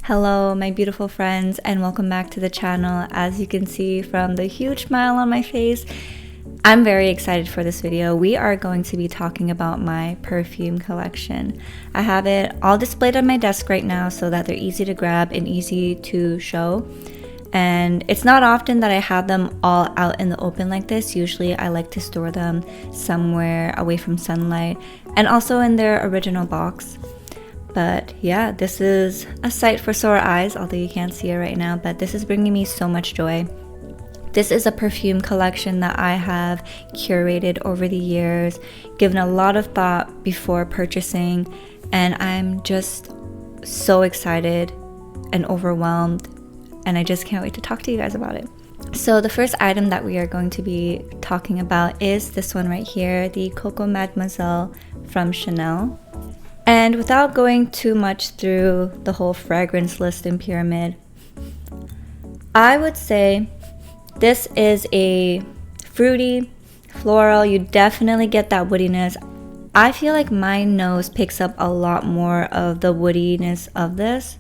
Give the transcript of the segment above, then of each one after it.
Hello my beautiful friends and welcome back to the channel. As you can see from the huge smile on my face, I'm very excited for this video. We are going to be talking about my perfume collection. I have it all displayed on my desk right now so that they're easy to grab and easy to show. And it's not often that I have them all out in the open like this. Usually I like to store them somewhere away from sunlight and also in their original box. But yeah, this is a sight for sore eyes, although you can't see it right now, but this is bringing me so much joy. This is a perfume collection that I have curated over the years, given a lot of thought before purchasing, and I'm just so excited and overwhelmed, and I just can't wait to talk to you guys about it. So the first item that we are going to be talking about is this one right here, the Coco Mademoiselle from Chanel. And without going too much through the whole fragrance list and pyramid, I would say this is a fruity, floral. You definitely get that woodiness. I feel like my nose picks up a lot more of the woodiness of this,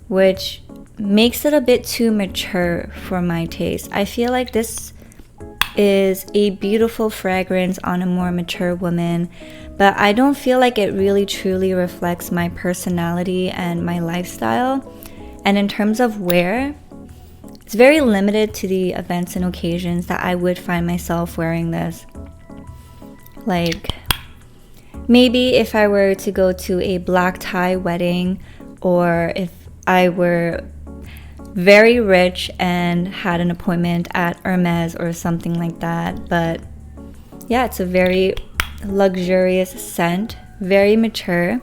which makes it a bit too mature for my taste. I feel like this is a beautiful fragrance on a more mature woman, but I don't feel like it really truly reflects my personality and my lifestyle. And in terms of wear, it's very limited to the events and occasions that I would find myself wearing this. Like maybe if I were to go to a black tie wedding, or if I were very rich and had an appointment at Hermes or something like that. But yeah, it's a very luxurious scent, very mature,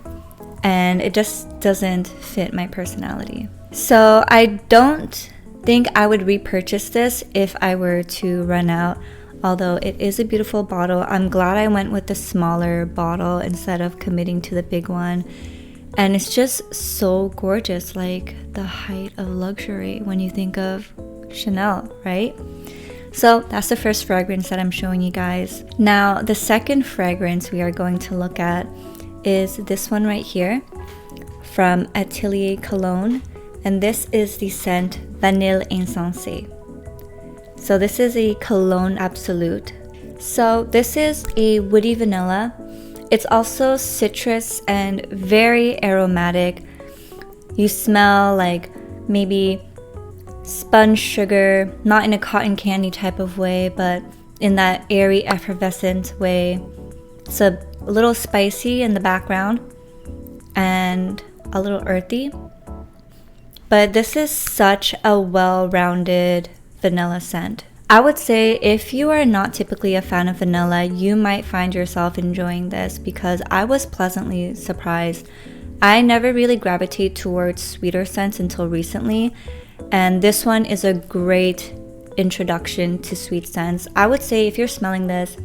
and it just doesn't fit my personality. So I don't think I would repurchase this if I were to run out, although it is a beautiful bottle. I'm glad I went with the smaller bottle instead of committing to the big one. And it's just so gorgeous, like the height of luxury when you think of Chanel, right? So that's the first fragrance that I'm showing you guys. Now, the second fragrance we are going to look at is this one right here from Atelier Cologne. And this is the scent Vanille Insensée. So this is a cologne absolute. So this is a woody vanilla. It's also citrus and very aromatic. You smell like maybe spun sugar, not in a cotton candy type of way, but in that airy, effervescent way. It's a little spicy in the background and a little earthy. But this is such a well-rounded vanilla scent. I would say if you are not typically a fan of vanilla, you might find yourself enjoying this because I was pleasantly surprised. I never really gravitate towards sweeter scents until recently, and this one is a great introduction to sweet scents. I would say if you're smelling this,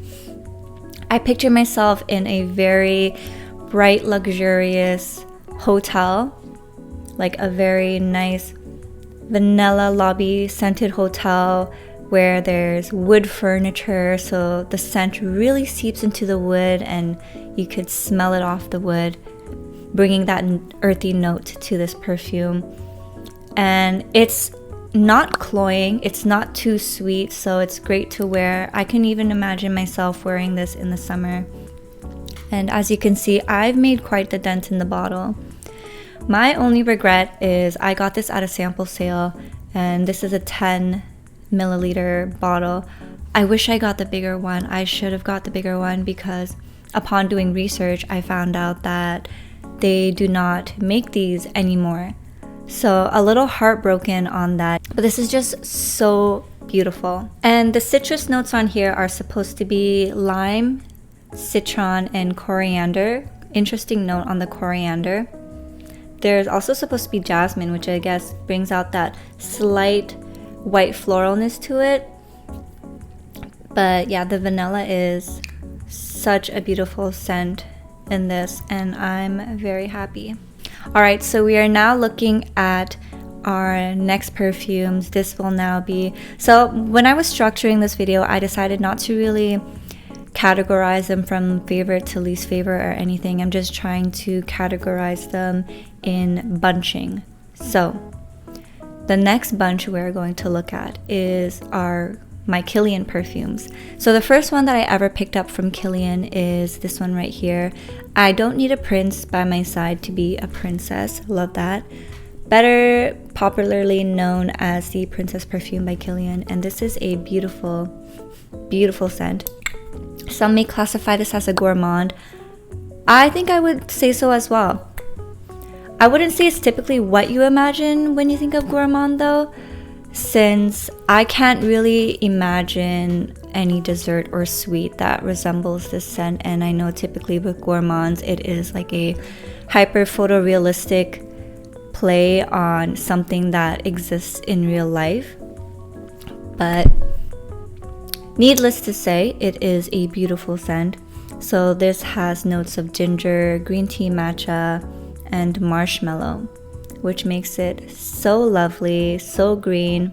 I picture myself in a very bright, luxurious hotel, like a very nice vanilla lobby scented hotel where there's wood furniture, so the scent really seeps into the wood and you could smell it off the wood, bringing that earthy note to this perfume. And it's not cloying, it's not too sweet, so it's great to wear. I can even imagine myself wearing this in the summer. And as you can see, I've made quite the dent in the bottle. My only regret is I got this at a sample sale, and this is a 10 milliliter bottle. I wish I got the bigger one. I should have got the bigger one because upon doing research, I found out that they do not make these anymore. So a little heartbroken on that, but this is just so beautiful. And the citrus notes on here are supposed to be lime, citron, and coriander. Interesting note on the coriander. There's also supposed to be jasmine, which I guess brings out that slight white floralness to it. But yeah, the vanilla is such a beautiful scent in this, and I'm very happy. Alright, so we are now looking at our next perfumes. This will now be, so when I was structuring this video, I decided not to really categorize them from favorite to least favorite or anything. I'm just trying to categorize them in bunching. So the next bunch we're going to look at is my Kilian perfumes. So the first one that I ever picked up from Kilian is this one right here. I don't need a prince by my side to be a princess. Love that. Better popularly known as the Princess Perfume by Kilian. And this is a beautiful, beautiful scent. Some may classify this as a gourmand. I think I would say so as well. I wouldn't say it's typically what you imagine when you think of gourmand though, since I can't really imagine any dessert or sweet that resembles this scent. And I know typically with gourmands, it is like a hyper photorealistic play on something that exists in real life. But needless to say, it is a beautiful scent. So this has notes of ginger, green tea matcha, and marshmallow, which makes it so lovely, so green.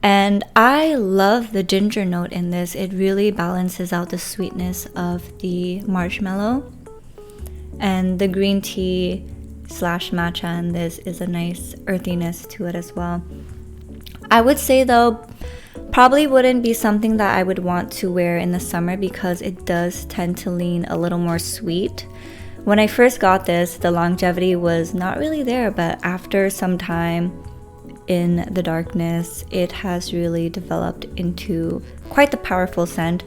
And I love the ginger note in this. It really balances out the sweetness of the marshmallow. And the green tea / matcha in this is a nice earthiness to it as well. I would say though, probably wouldn't be something that I would want to wear in the summer because it does tend to lean a little more sweet. When I first got this, the longevity was not really there, but after some time in the darkness, it has really developed into quite the powerful scent.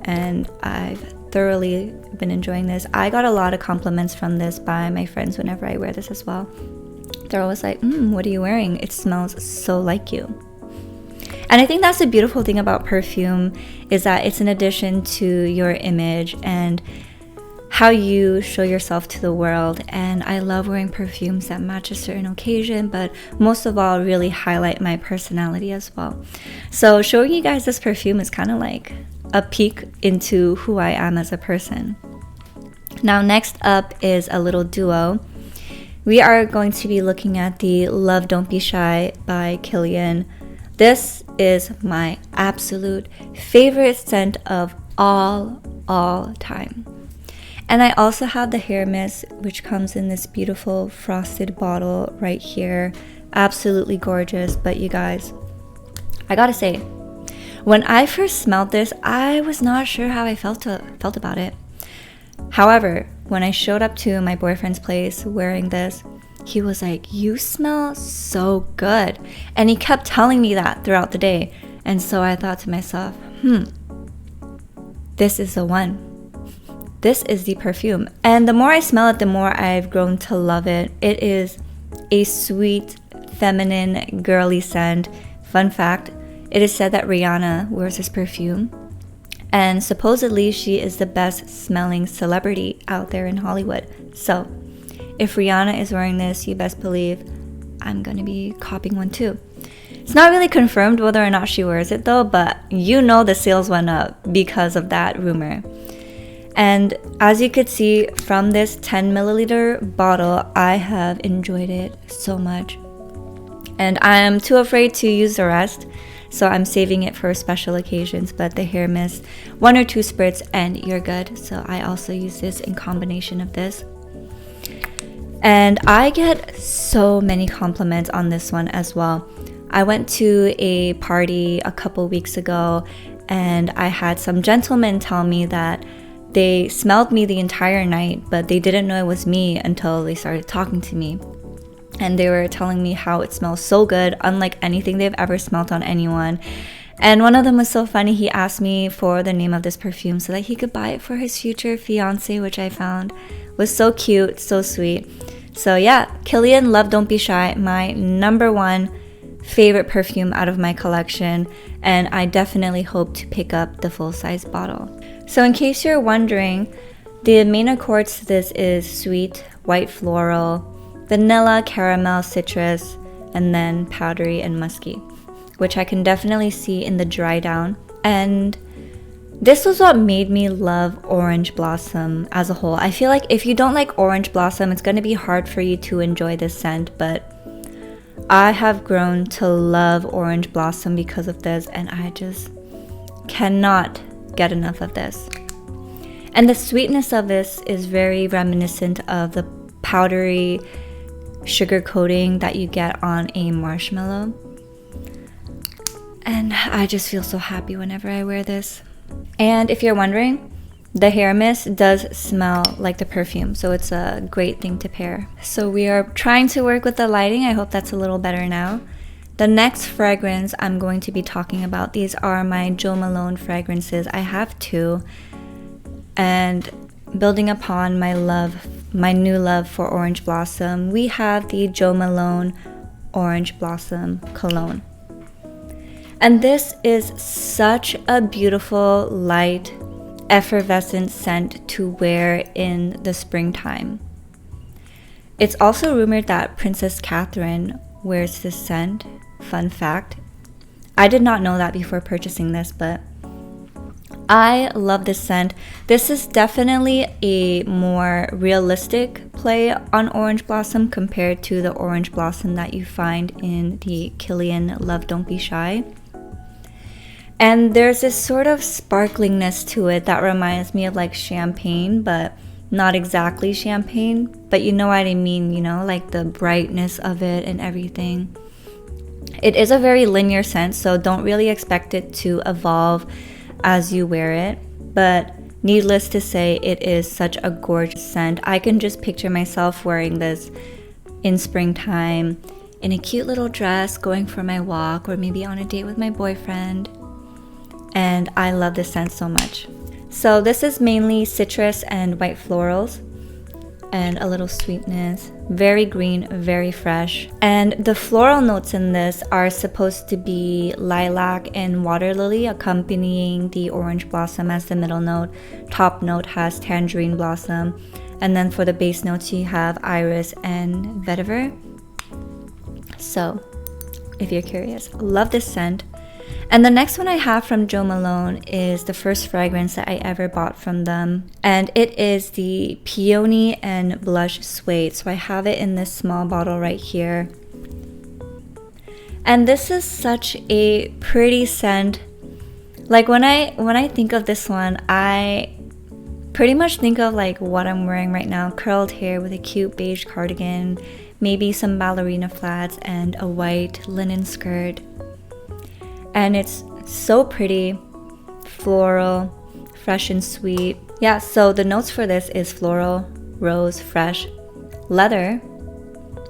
And I've thoroughly been enjoying this. I got a lot of compliments from this by my friends whenever I wear this as well. They're always like, what are you wearing? It smells so like you. And I think that's the beautiful thing about perfume, is that it's an addition to your image and how you show yourself to the world. And I love wearing perfumes that match a certain occasion, but most of all really highlight my personality as well. So showing you guys this perfume is kind of like a peek into who I am as a person. Now next up is a little duo. We are going to be looking at the Love Don't Be Shy by Kilian. This is my absolute favorite scent of all time. And I also have the hair mist, which comes in this beautiful frosted bottle right here. Absolutely gorgeous. But you guys, I gotta say, when I first smelled this, I was not sure how I felt about it. However, when I showed up to my boyfriend's place wearing this, he was like, "You smell so good." And he kept telling me that throughout the day. And so I thought to myself, this is the one. This is the perfume. And the more I smell it, the more I've grown to love it. It is a sweet, feminine, girly scent. Fun fact, it is said that Rihanna wears this perfume. And supposedly she is the best smelling celebrity out there in Hollywood. So if Rihanna is wearing this, you best believe I'm gonna be copying one too. It's not really confirmed whether or not she wears it though, but you know the sales went up because of that rumor. And as you could see from this 10 milliliter bottle, I have enjoyed it so much. And I am too afraid to use the rest, so I'm saving it for special occasions. But the hair mist, 1 or 2 spritz and you're good. So I also use this in combination of this. And I get so many compliments on this one as well. I went to a party a couple weeks ago and I had some gentlemen tell me that they smelled me the entire night, but they didn't know it was me until they started talking to me. And they were telling me how it smells so good, unlike anything they've ever smelled on anyone. And one of them was so funny, he asked me for the name of this perfume so that he could buy it for his future fiance, which I found was so cute, so sweet. So yeah, Kilian Love Don't Be Shy, my #1 favorite perfume out of my collection, and I definitely hope to pick up the full-size bottle. So in case you're wondering, the main accords to this is sweet, white floral, vanilla, caramel, citrus, and then powdery and musky, which I can definitely see in the dry down. And this was what made me love Orange Blossom as a whole. I feel like if you don't like Orange Blossom, it's going to be hard for you to enjoy this scent, but I have grown to love Orange Blossom because of this, and I just cannot get enough of this. And the sweetness of this is very reminiscent of the powdery sugar coating that you get on a marshmallow. And I just feel so happy whenever I wear this. And if you're wondering, the hair mist does smell like the perfume, so it's a great thing to pair. So we are trying to work with the lighting. I hope that's a little better now. The next fragrance I'm going to be talking about, these are my Jo Malone fragrances. I have 2, and building upon my new love for Orange Blossom, we have the Jo Malone Orange Blossom Cologne. And this is such a beautiful, light, effervescent scent to wear in the springtime. It's also rumored that Princess Catherine wears this scent. Fun fact. I did not know that before purchasing this, but I love this scent. This is definitely a more realistic play on Orange Blossom compared to the Orange Blossom that you find in the Kilian Love Don't Be Shy. And there's this sort of sparklingness to it that reminds me of like champagne, but not exactly champagne, but you know what I mean, you know, like the brightness of it and everything. It is a very linear scent, so don't really expect it to evolve as you wear it, but needless to say, it is such a gorgeous scent. I can just picture myself wearing this in springtime in a cute little dress, going for my walk, or maybe on a date with my boyfriend. And I love this scent so much. So this is mainly citrus and white florals and a little sweetness. Very green, very fresh. And the floral notes in this are supposed to be lilac and water lily, accompanying the orange blossom as the middle note. Top note has tangerine blossom. And then for the base notes, you have iris and vetiver. So if you're curious, love this scent. And the next one I have from Jo Malone is the first fragrance that I ever bought from them. And it is the Peony and Blush Suede. So I have it in this small bottle right here. And this is such a pretty scent. Like when I think of this one, I pretty much think of like what I'm wearing right now. Curled hair with a cute beige cardigan, maybe some ballerina flats and a white linen skirt. And it's so pretty, floral, fresh and sweet. Yeah, so the notes for this is floral, rose, fresh, leather,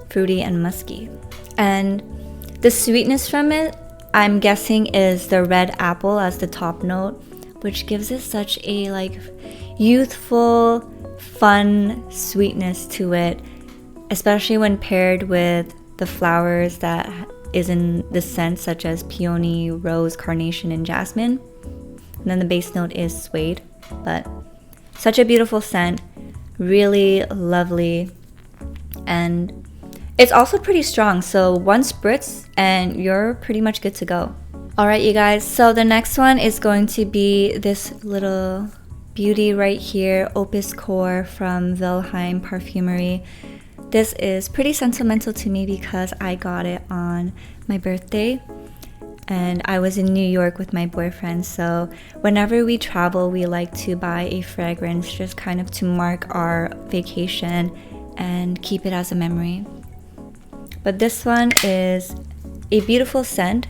fruity, and musky. And the sweetness from it, I'm guessing, is the red apple as the top note, which gives it such a like youthful, fun sweetness to it, especially when paired with the flowers that is in the scent, such as peony, rose, carnation, and jasmine. And then the base note is suede, but such a beautiful scent, really lovely. And it's also pretty strong, so one spritz and you're pretty much good to go. All right, you guys, so the next one is going to be this little beauty right here, Opus Core from Vilhelm Parfumerie. This is pretty sentimental to me because I got it on my birthday and I was in New York with my boyfriend. So whenever we travel, we like to buy a fragrance just kind of to mark our vacation and keep it as a memory. But this one is a beautiful scent.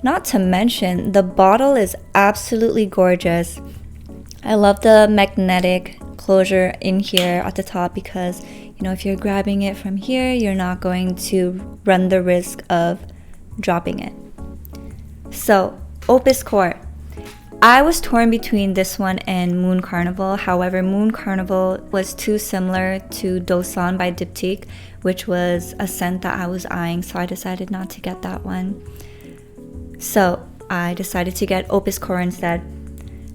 Not to mention, the bottle is absolutely gorgeous. I love the magnetic closure in here at the top because, you know, if you're grabbing it from here, you're not going to run the risk of dropping it. So, Opus Core. I was torn between this one and Moon Carnival. However, Moon Carnival was too similar to Dosan by Diptyque, which was a scent that I was eyeing, so I decided not to get that one. So, I decided to get Opus Core instead.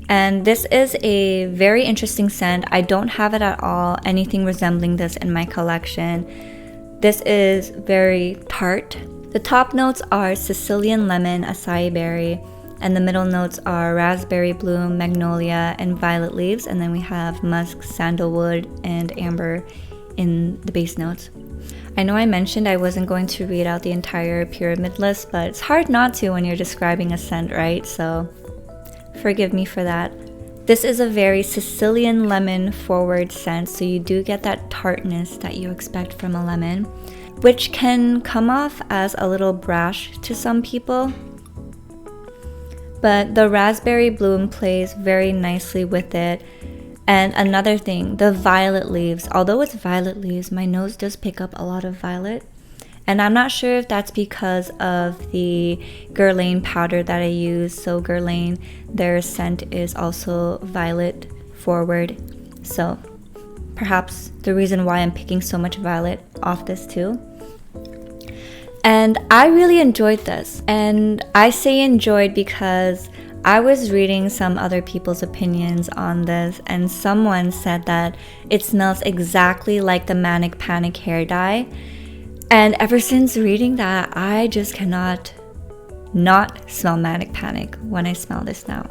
And this is a very interesting scent. I don't have it at all, anything resembling this in my collection. This is very tart. The top notes are Sicilian lemon, acai berry, and the middle notes are raspberry bloom, magnolia, and violet leaves. And then we have musk, sandalwood, and amber in the base notes. I know I mentioned I wasn't going to read out the entire pyramid list, but it's hard not to when you're describing a scent, right? So forgive me for that. This is a very Sicilian lemon forward scent, so you do get that tartness that you expect from a lemon, which can come off as a little brash to some people. But the raspberry bloom plays very nicely with it. And another thing, the violet leaves. Although it's violet leaves, my nose does pick up a lot of violet. And I'm not sure if that's because of the Guerlain powder that I use. So Guerlain, their scent is also violet forward. So perhaps the reason why I'm picking so much violet off this too. And I really enjoyed this. And I say enjoyed because I was reading some other people's opinions on this, and someone said that it smells exactly like the Manic Panic hair dye. And ever since reading that, I just cannot not smell Manic Panic when I smell this now.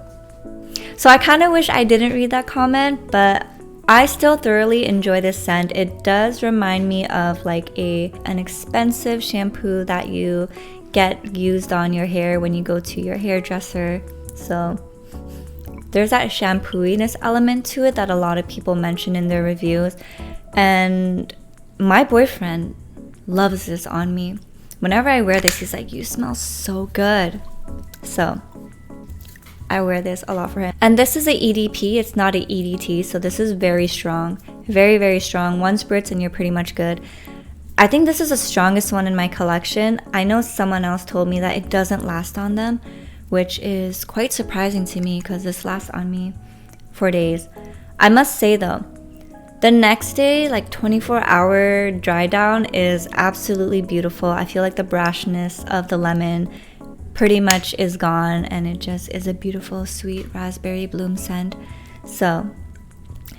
So I kind of wish I didn't read that comment, but I still thoroughly enjoy this scent. It does remind me of like an expensive shampoo that you get used on your hair when you go to your hairdresser. So there's that shampooiness element to it that a lot of people mention in their reviews. And my boyfriend loves this on me. Whenever I wear this, he's like, you smell so good. So I wear this a lot for him. And this is a EDP, it's not a EDT, so this is very strong. Very, very strong. One spritz and you're pretty much good. I think this is the strongest one in my collection. I know someone else told me that it doesn't last on them, which is quite surprising to me because this lasts on me for days. I must say though, the next day, like 24-hour dry down is absolutely beautiful. I feel like the brashness of the lemon pretty much is gone, and it just is a beautiful sweet raspberry bloom scent. So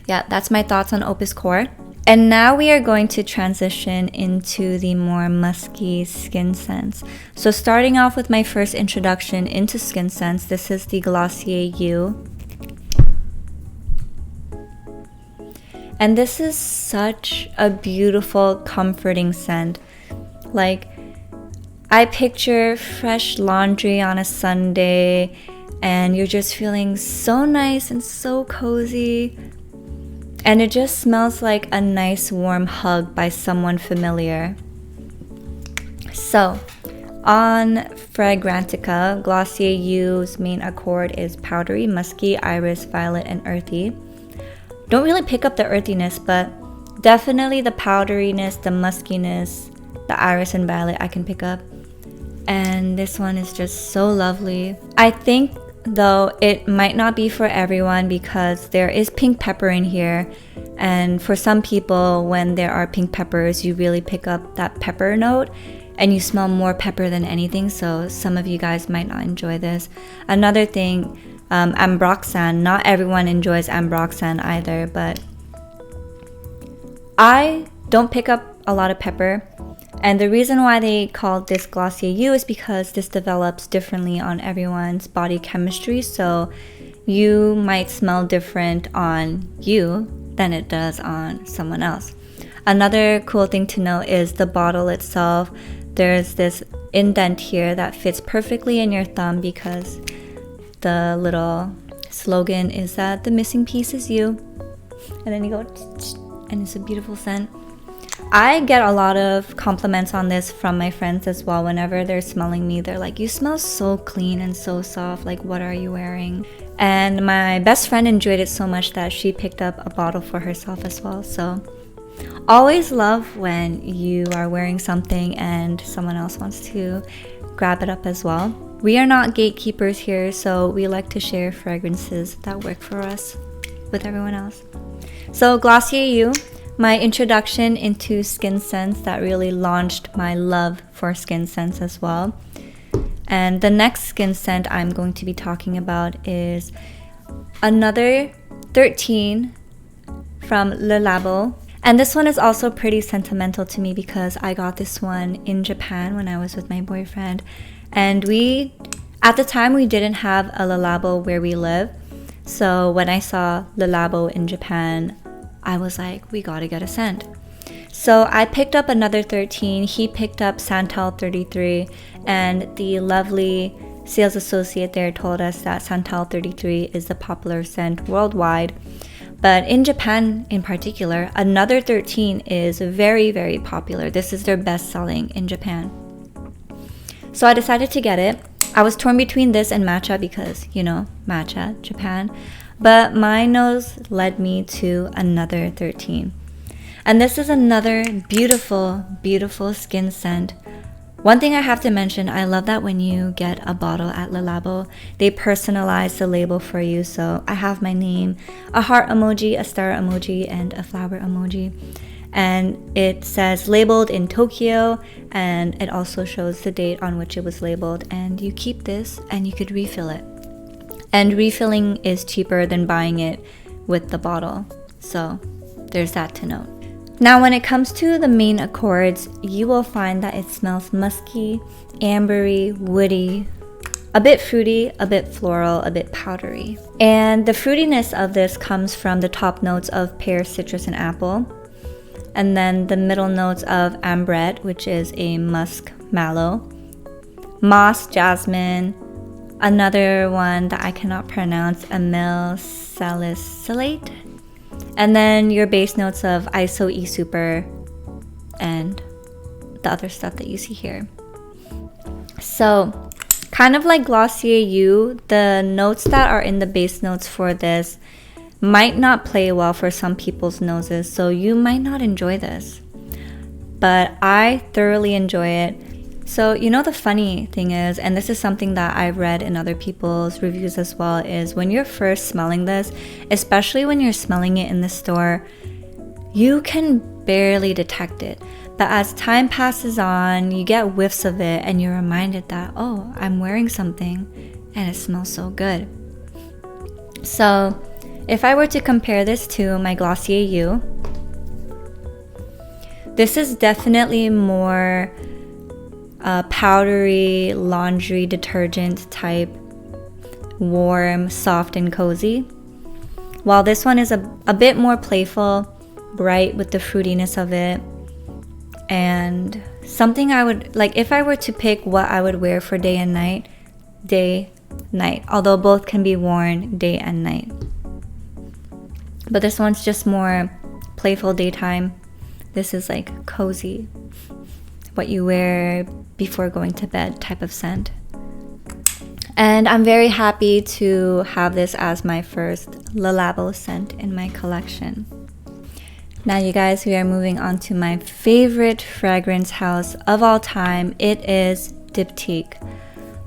yeah, that's my thoughts on Opus Core. And now we are going to transition into the more musky skin scents. So starting off with my first introduction into skin scents, this is the Glossier U. And this is such a beautiful, comforting scent. Like, I picture fresh laundry on a Sunday, and you're just feeling so nice and so cozy. And it just smells like a nice warm hug by someone familiar. So, on Fragrantica, Glossier U's main accord is powdery, musky, iris, violet, and earthy. Don't really pick up the earthiness, but definitely the powderiness, the muskiness, the iris and violet I can pick up. And this one is just so lovely. I think though it might not be for everyone because there is pink pepper in here, and for some people when there are pink peppers you really pick up that pepper note and you smell more pepper than anything, so some of you guys might not enjoy this. Another thing, ambroxan, not everyone enjoys ambroxan either, but I don't pick up a lot of pepper. And the reason why they called this Glossier U is because this develops differently on everyone's body chemistry. So you might smell different on you than it does on someone else. Another cool thing to note is the bottle itself. There's this indent here that fits perfectly in your thumb because the little slogan is that the missing piece is you. And then you go, and it's a beautiful scent. I get a lot of compliments on this from my friends as well. Whenever they're smelling me, they're like, you smell so clean and so soft, like what are you wearing? And my best friend enjoyed it so much that she picked up a bottle for herself as well. So always love when you are wearing something and someone else wants to grab it up as well. We are not gatekeepers here, so we like to share fragrances that work for us with everyone else. So Glossier U, my introduction into skin scents that really launched my love for skin scents as well. And the next skin scent I'm going to be talking about is another 13 from Labo. And this one is also pretty sentimental to me because I got this one in Japan when I was with my boyfriend. And at the time, we didn't have a Labo where we live. So when I saw Labo in Japan, I was like, we gotta get a scent. So I picked up another 13. He picked up Santal 33 and the lovely sales associate there told us that Santal 33 is the popular scent worldwide. But in Japan in particular, Another 13 is very, very popular. This is their best selling in Japan. So I decided to get it. I was torn between this and matcha because, you know, matcha, Japan. But my nose led me to Another 13. And this is another beautiful, beautiful skin scent. One thing I have to mention, I love that when you get a bottle at Labo, they personalize the label for you. So I have my name, a heart emoji, a star emoji, and a flower emoji. And it says labeled in Tokyo, and it also shows the date on which it was labeled. And you keep this and you could refill it. And refilling is cheaper than buying it with the bottle. So there's that to note. Now, when it comes to the main accords, you will find that it smells musky, ambery, woody, a bit fruity, a bit floral, a bit powdery. And the fruitiness of this comes from the top notes of pear, citrus, and apple. And then the middle notes of ambrette, which is a musk mallow, moss, jasmine, another one that I cannot pronounce, amyl salicylate. And then your base notes of ISO, E-Super, and the other stuff that you see here. So, kind of like Glossier U, the notes that are in the base notes for this might not play well for some people's noses, so you might not enjoy this. But I thoroughly enjoy it. So, you know, the funny thing is, and this is something that I've read in other people's reviews as well, is when you're first smelling this, especially when you're smelling it in the store, you can barely detect it. But as time passes on, you get whiffs of it and you're reminded that, oh, I'm wearing something and it smells so good. So, if I were to compare this to my Glossier U, this is definitely more powdery laundry detergent type, warm, soft, and cozy. While this one is a bit more playful, bright with the fruitiness of it, and something I would like if I were to pick what I would wear for day, night, although both can be worn day and night. But this one's just more playful daytime. This is like cozy, what you wear before going to bed type of scent. And I'm very happy to have this as my first Labo scent in my collection. Now you guys, we are moving on to my favorite fragrance house of all time. It is Diptyque.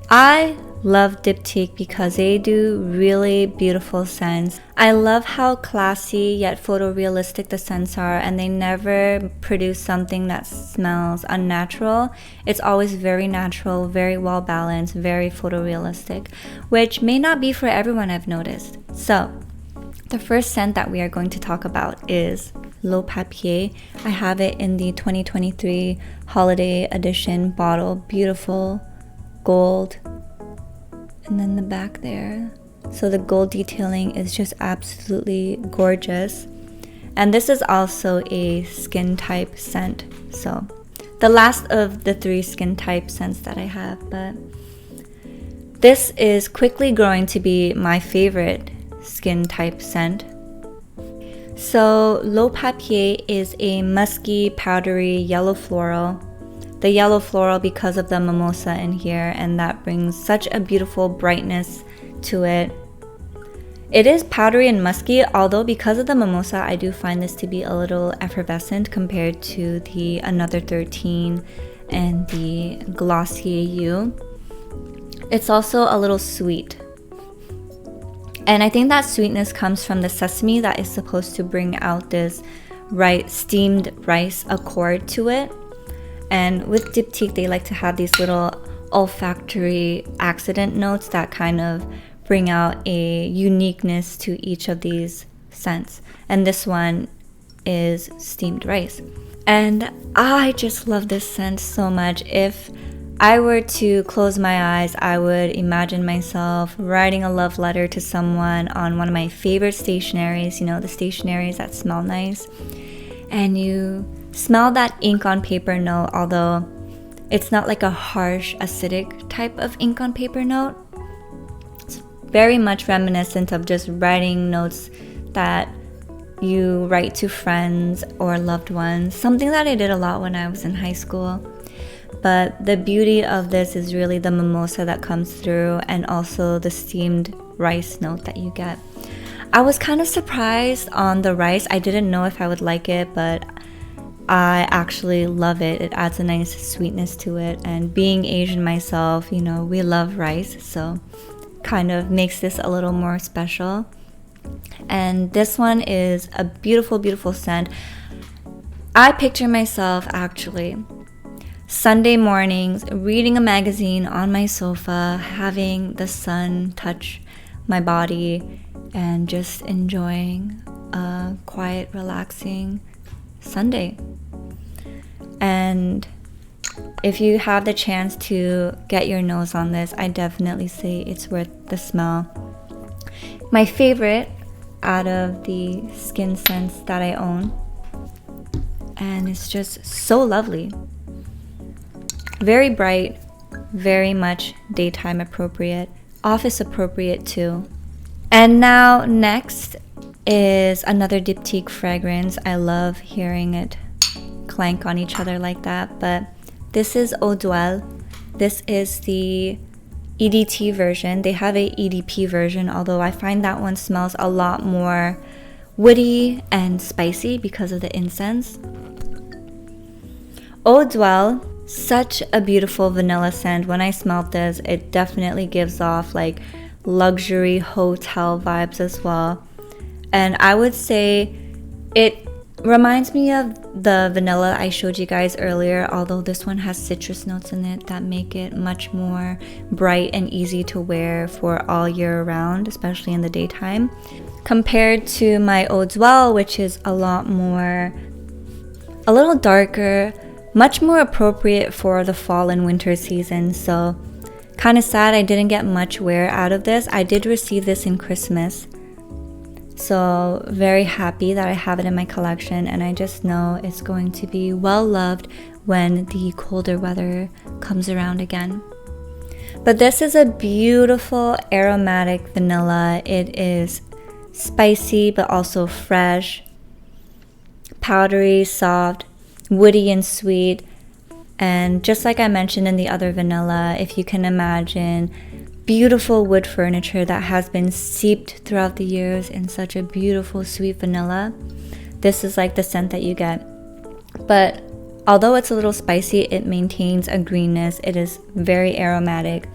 I love Diptyque because they do really beautiful scents. I love how classy yet photorealistic the scents are, and they never produce something that smells unnatural. It's always very natural, very well balanced, very photorealistic, which may not be for everyone, I've noticed. So the first scent that we are going to talk about is L'Eau Papier. I have it in the 2023 holiday edition bottle. Beautiful gold. And then the back there. So the gold detailing is just absolutely gorgeous. And this is also a skin type scent. So the last of the 3 skin type scents that I have. But this is quickly growing to be my favorite skin type scent. So L'Eau Papier is a musky, powdery, yellow floral. The yellow floral because of the mimosa in here, and that brings such a beautiful brightness to it. It is powdery and musky, although because of the mimosa, I do find this to be a little effervescent compared to the Another 13 and the Glossier U. It's also a little sweet. And I think that sweetness comes from the sesame that is supposed to bring out this steamed rice accord to it. And with Diptyque, they like to have these little olfactory accident notes that kind of bring out a uniqueness to each of these scents. And this one is steamed rice. And I just love this scent so much. If I were to close my eyes, I would imagine myself writing a love letter to someone on one of my favorite stationaries, you know, the stationaries that smell nice. And you smell that ink on paper note, although It's not like a harsh acidic type of ink on paper note. It's very much reminiscent of just writing notes that you write to friends or loved ones, something that I did a lot when I was in high school. But the beauty of this is really the mimosa that comes through, and also the steamed rice note that you get. I was kind of surprised on the rice. I didn't know if I would like it, but I actually love it. It adds a nice sweetness to it, and being Asian myself, you know, we love rice, so kind of makes this a little more special. And this one is a beautiful, beautiful scent. I picture myself actually Sunday mornings reading a magazine on my sofa, having the sun touch my body, and just enjoying a quiet, relaxing Sunday. And if you have the chance to get your nose on this, I definitely say it's worth the smell. My favorite out of the skin scents that I own, and it's just so lovely. Very bright, very much daytime appropriate, office appropriate too. And now next is another Diptyque fragrance. I love hearing it clank on each other like that, but this is Eau Duelle. This is the EDT version. They have a EDP version, although I find that one smells a lot more woody and spicy because of the incense. Eau Duelle, such a beautiful vanilla scent. When I smelled this, it definitely gives off like luxury hotel vibes as well. And I would say it reminds me of the vanilla I showed you guys earlier, although this one has citrus notes in it that make it much more bright and easy to wear for all year round, especially in the daytime, compared to my Eau Duelle, which is a little darker, much more appropriate for the fall and winter season. So kind of sad I didn't get much wear out of this. I did receive this in Christmas, so very happy that I have it in my collection, and I just know it's going to be well loved when the colder weather comes around again. But this is a beautiful aromatic vanilla. It is spicy but also fresh, powdery, soft, woody and sweet. And just like I mentioned in the other vanilla, if you can imagine beautiful wood furniture that has been seeped throughout the years in such a beautiful sweet vanilla, this is like the scent that you get. But although it's a little spicy, it maintains a greenness. It is very aromatic,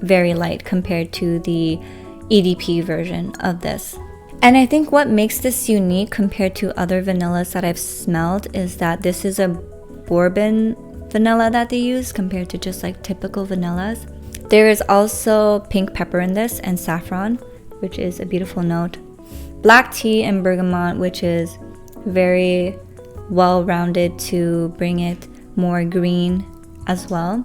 very light compared to the EDP version of this. And I think what makes this unique compared to other vanillas that I've smelled is that this is a bourbon vanilla that they use compared to just like typical vanillas. There is also pink pepper in this, and saffron, which is a beautiful note. Black tea and bergamot, which is very well-rounded to bring it more green as well.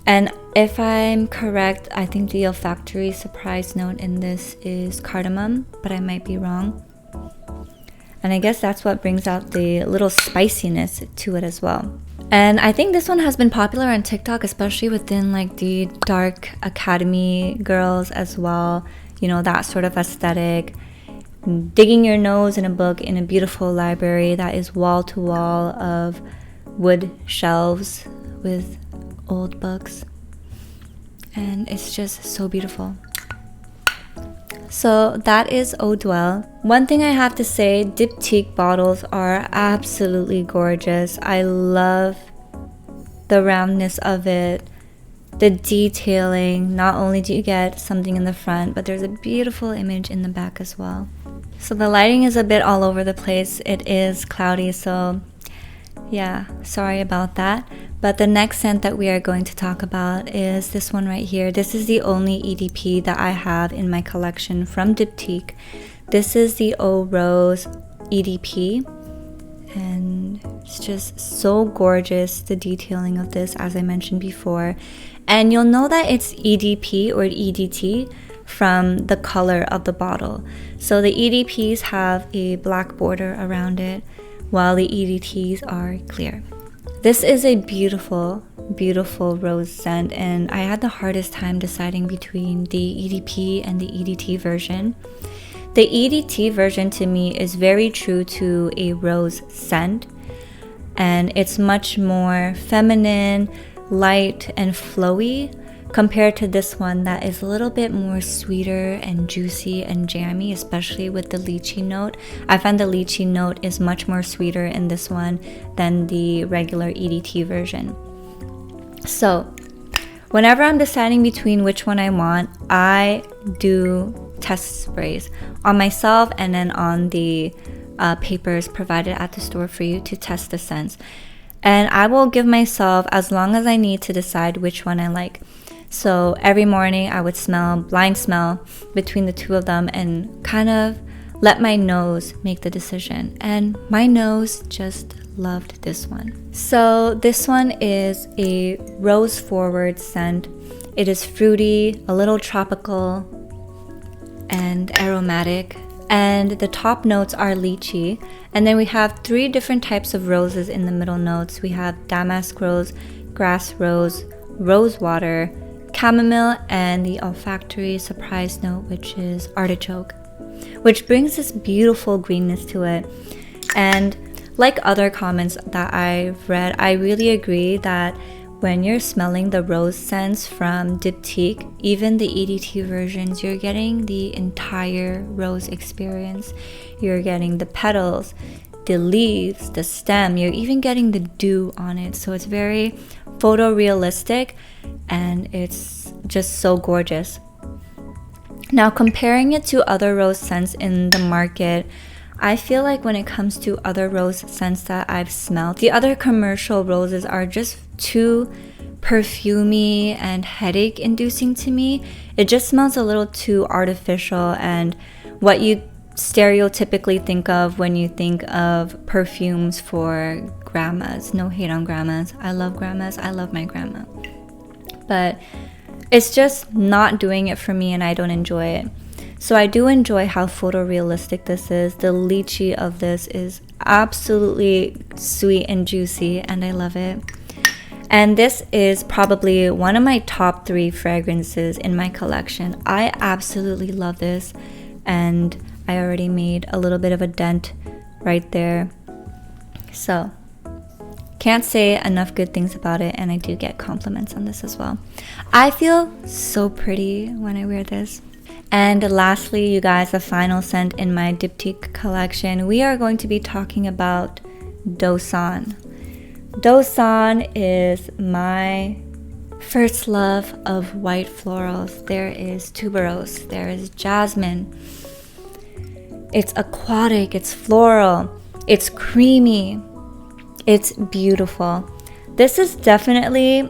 And if I'm correct, I think the olfactory surprise note in this is cardamom, but I might be wrong. And I guess that's what brings out the little spiciness to it as well. And I think this one has been popular on TikTok, especially within like the dark academy girls as well. You know, that sort of aesthetic. Digging your nose in a book in a beautiful library that is wall to wall of wood shelves with old books. And it's just so beautiful. So that is Eau Duelle. One thing I have to say, Diptyque bottles are absolutely gorgeous. I love the roundness of it, the detailing. Not only do you get something in the front, but there's a beautiful image in the back as well. So the lighting is a bit all over the place. It is cloudy, so yeah, sorry about that. But the next scent that we are going to talk about is this one right here. This is the only EDP that I have in my collection from Diptyque. This is the Eau Rose EDP, and it's just so gorgeous, the detailing of this, as I mentioned before. And you'll know that it's EDP or EDT from the color of the bottle. So the EDPs have a black border around it, while the EDTs are clear. This is a beautiful beautiful rose scent, and I had the hardest time deciding between the EDP and the EDT version. The EDT version to me is very true to a rose scent, and it's much more feminine, light, and flowy compared to this one that is a little bit more sweeter and juicy and jammy, especially with the lychee note. I find the lychee note is much more sweeter in this one than the regular EDT version. So whenever I'm deciding between which one I want, I do test sprays on myself and then on the papers provided at the store for you to test the scents. And I will give myself as long as I need to decide which one I like. So every morning I would blind smell between the two of them and kind of let my nose make the decision. And my nose just loved this one. So this one is a rose forward scent. It is fruity, a little tropical, and aromatic. And the top notes are lychee. And then we have 3 different types of roses in the middle notes. We have damask rose, grass rose, rose water, chamomile, and the olfactory surprise note, which is artichoke, which brings this beautiful greenness to it. And like other comments that I've read, I really agree that when you're smelling the rose scents from Diptyque, even the EDT versions, you're getting the entire rose experience. You're getting the petals, the leaves, the stem, you're even getting the dew on it. So it's very photorealistic and it's just so gorgeous. Now, comparing it to other rose scents in the market, I feel like when it comes to other rose scents that I've smelled, the other commercial roses are just too perfumey and headache inducing to me. It just smells a little too artificial and what you stereotypically think of when you think of perfumes for grandmas. No hate on grandmas. I love grandmas. I love my grandma. But it's just not doing it for me and I don't enjoy it. So I do enjoy how photorealistic this is. The lychee of this is absolutely sweet and juicy and I love it. And this is probably one of my top 3 fragrances in my collection. I absolutely love this and I already made a little bit of a dent right there. So can't say enough good things about it, and I do get compliments on this as well. I feel so pretty when I wear this. And lastly, you guys, the final scent in my Diptyque collection, we are going to be talking about Son. Son is my first love of white florals. There is tuberose, there is jasmine. It's aquatic, it's floral, it's creamy, it's beautiful. This is definitely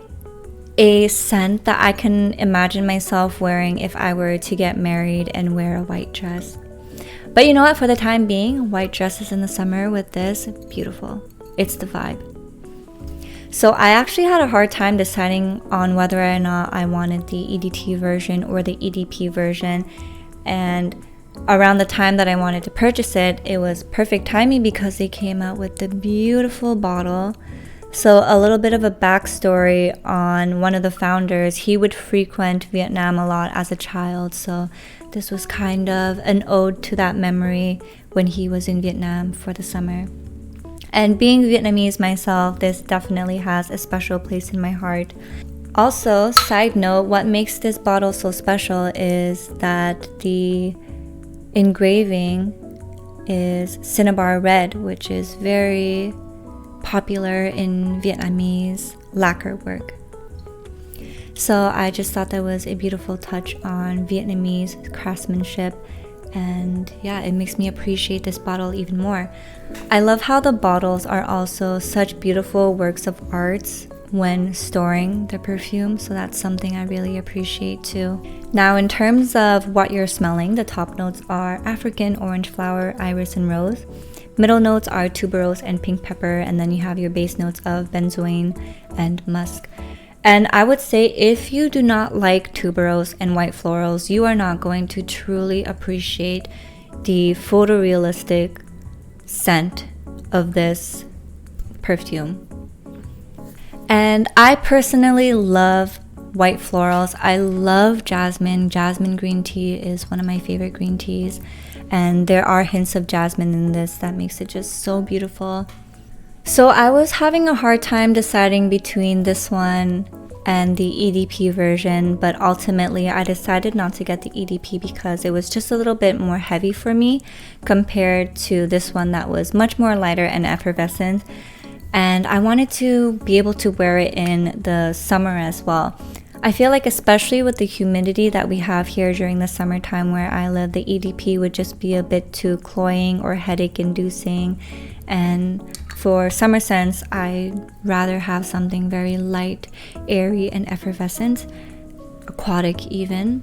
a scent that I can imagine myself wearing if I were to get married and wear a white dress. But you know what, for the time being, white dresses in the summer with this, beautiful. It's the vibe. So I actually had a hard time deciding on whether or not I wanted the EDT version or the EDP version. And around the time that I wanted to purchase it, it was perfect timing because they came out with the beautiful bottle. So a little bit of a backstory on one of the founders. He would frequent Vietnam a lot as a child. So this was kind of an ode to that memory when he was in Vietnam for the summer. And being Vietnamese myself, this definitely has a special place in my heart. Also, side note, what makes this bottle so special is that the engraving is cinnabar red, which is very popular in Vietnamese lacquer work. So I just thought that was a beautiful touch on Vietnamese craftsmanship, and yeah, it makes me appreciate this bottle even more. I love how the bottles are also such beautiful works of arts when storing the perfume, so that's something I really appreciate too. Now, in terms of what you're smelling, the top notes are African orange flower, iris, and rose. Middle notes are tuberose and pink pepper, and then you have your base notes of benzoin and musk. And I would say if you do not like tuberose and white florals, you are not going to truly appreciate the photorealistic scent of this perfume. And I personally love white florals. I love jasmine. Jasmine green tea is one of my favorite green teas. And there are hints of jasmine in this that makes it just so beautiful. So I was having a hard time deciding between this one and the EDP version, but ultimately I decided not to get the EDP because it was just a little bit more heavy for me compared to this one that was much more lighter and effervescent. And I wanted to be able to wear it in the summer as well. I feel like especially with the humidity that we have here during the summertime where I live, the EDP would just be a bit too cloying or headache inducing. And for summer scents, I'd rather have something very light, airy, and effervescent, aquatic even.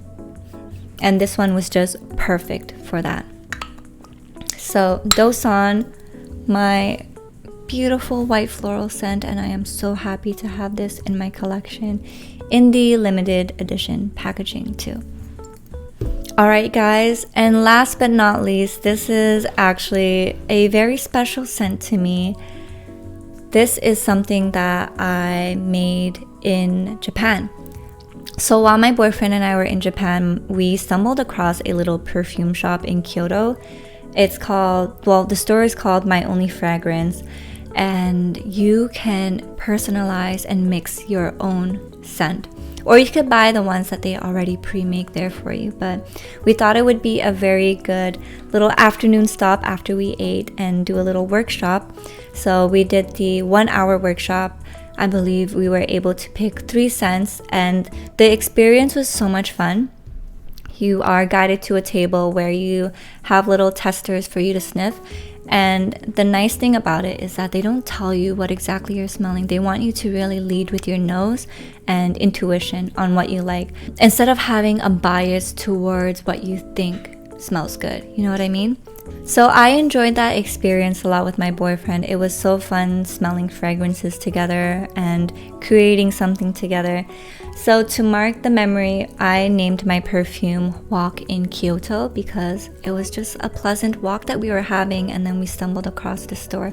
And this one was just perfect for that. So Son, my beautiful white floral scent, and I am so happy to have this in my collection in the limited edition packaging too. Alright guys, and last but not least, this is actually a very special scent to me. This is something that I made in Japan. So while my boyfriend and I were in Japan, we stumbled across a little perfume shop in Kyoto. It's called, well, the store is called My Only Fragrance, and you can personalize and mix your own scent. Or you could buy the ones that they already pre-make there for you. But we thought it would be a very good little afternoon stop after we ate and do a little workshop. So we did the 1 hour workshop. I believe we were able to pick 3 scents, and the experience was so much fun. You are guided to a table where you have little testers for you to sniff. And the nice thing about it is that they don't tell you what exactly you're smelling. They want you to really lead with your nose and intuition on what you like, instead of having a bias towards what you think smells good. You know what I mean? So I enjoyed that experience a lot with my boyfriend. It was so fun smelling fragrances together and creating something together. So to mark the memory, I named my perfume Walk in Kyoto because it was just a pleasant walk that we were having, and then we stumbled across the store.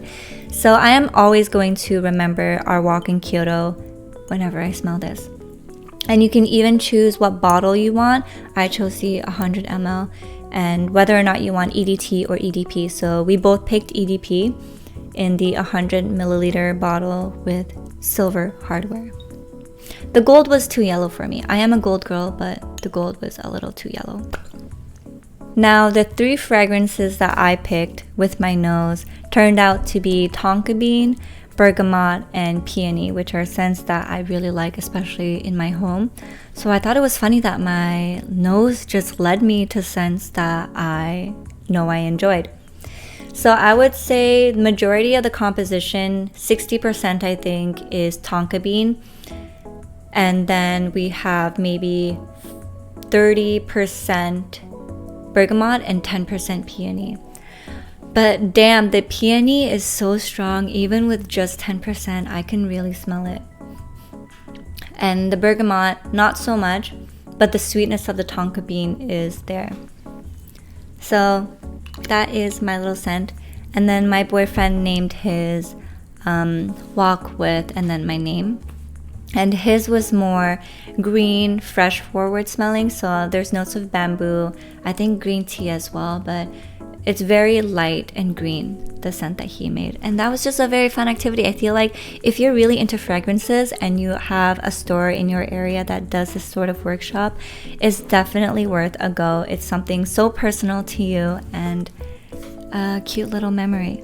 So I am always going to remember our walk in Kyoto whenever I smell this. And you can even choose what bottle you want. I chose the 100 ml, and whether or not you want EDT or EDP. So we both picked EDP in the 100 milliliter bottle with silver hardware. The gold was too yellow for me. I am a gold girl, but the gold was a little too yellow. Now, the 3 fragrances that I picked with my nose turned out to be tonka bean, bergamot, and peony, which are scents that I really like, especially in my home. So I thought it was funny that my nose just led me to scents that I know I enjoyed. So I would say the majority of the composition, 60% I think, is tonka bean. And then we have maybe 30% bergamot and 10% peony. But damn, the peony is so strong. Even with just 10%, I can really smell it. And the bergamot, not so much, but the sweetness of the tonka bean is there. So that is my little scent. And then my boyfriend named his Walk With, and then my name. And his was more green, fresh forward smelling. So there's notes of bamboo, I think green tea as well, but it's very light and green, the scent that he made. And that was just a very fun activity. I feel like if you're really into fragrances and you have a store in your area that does this sort of workshop, it's definitely worth a go. It's something so personal to you and a cute little memory.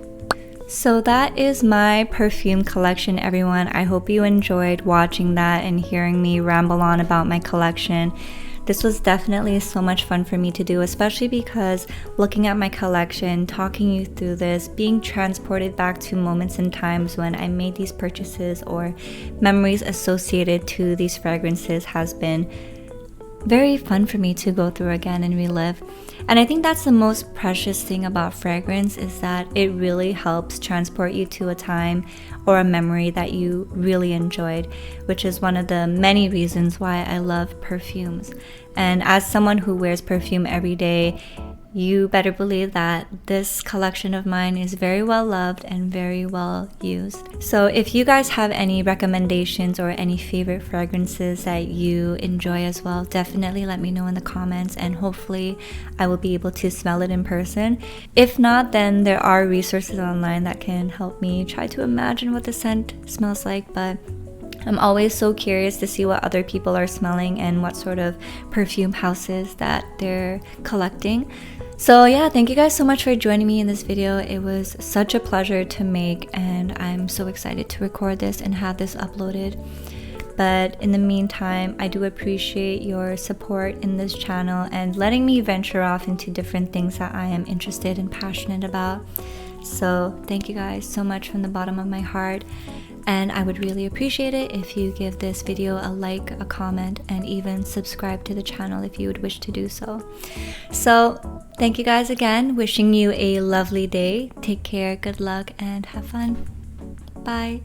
So that is my perfume collection, everyone. I hope you enjoyed watching that and hearing me ramble on about my collection. This was definitely so much fun for me to do, especially because looking at my collection, talking you through this, being transported back to moments and times when I made these purchases or memories associated to these fragrances has been very fun for me to go through again and relive. And I think that's the most precious thing about fragrance, is that it really helps transport you to a time or a memory that you really enjoyed, which is one of the many reasons why I love perfumes. And as someone who wears perfume every day, you better believe that this collection of mine is very well loved and very well used. So if you guys have any recommendations or any favorite fragrances that you enjoy as well, definitely let me know in the comments, and hopefully I will be able to smell it in person. If not, then there are resources online that can help me try to imagine what the scent smells like, but I'm always so curious to see what other people are smelling and what sort of perfume houses that they're collecting. So yeah, thank you guys so much for joining me in this video. It was such a pleasure to make, and I'm so excited to record this and have this uploaded. But in the meantime, I do appreciate your support in this channel and letting me venture off into different things that I am interested and passionate about. So thank you guys so much from the bottom of my heart. And I would really appreciate it if you give this video a like, a comment, and even subscribe to the channel if you would wish to do so. So thank you guys again. Wishing you a lovely day. Take care, good luck, and have fun. Bye.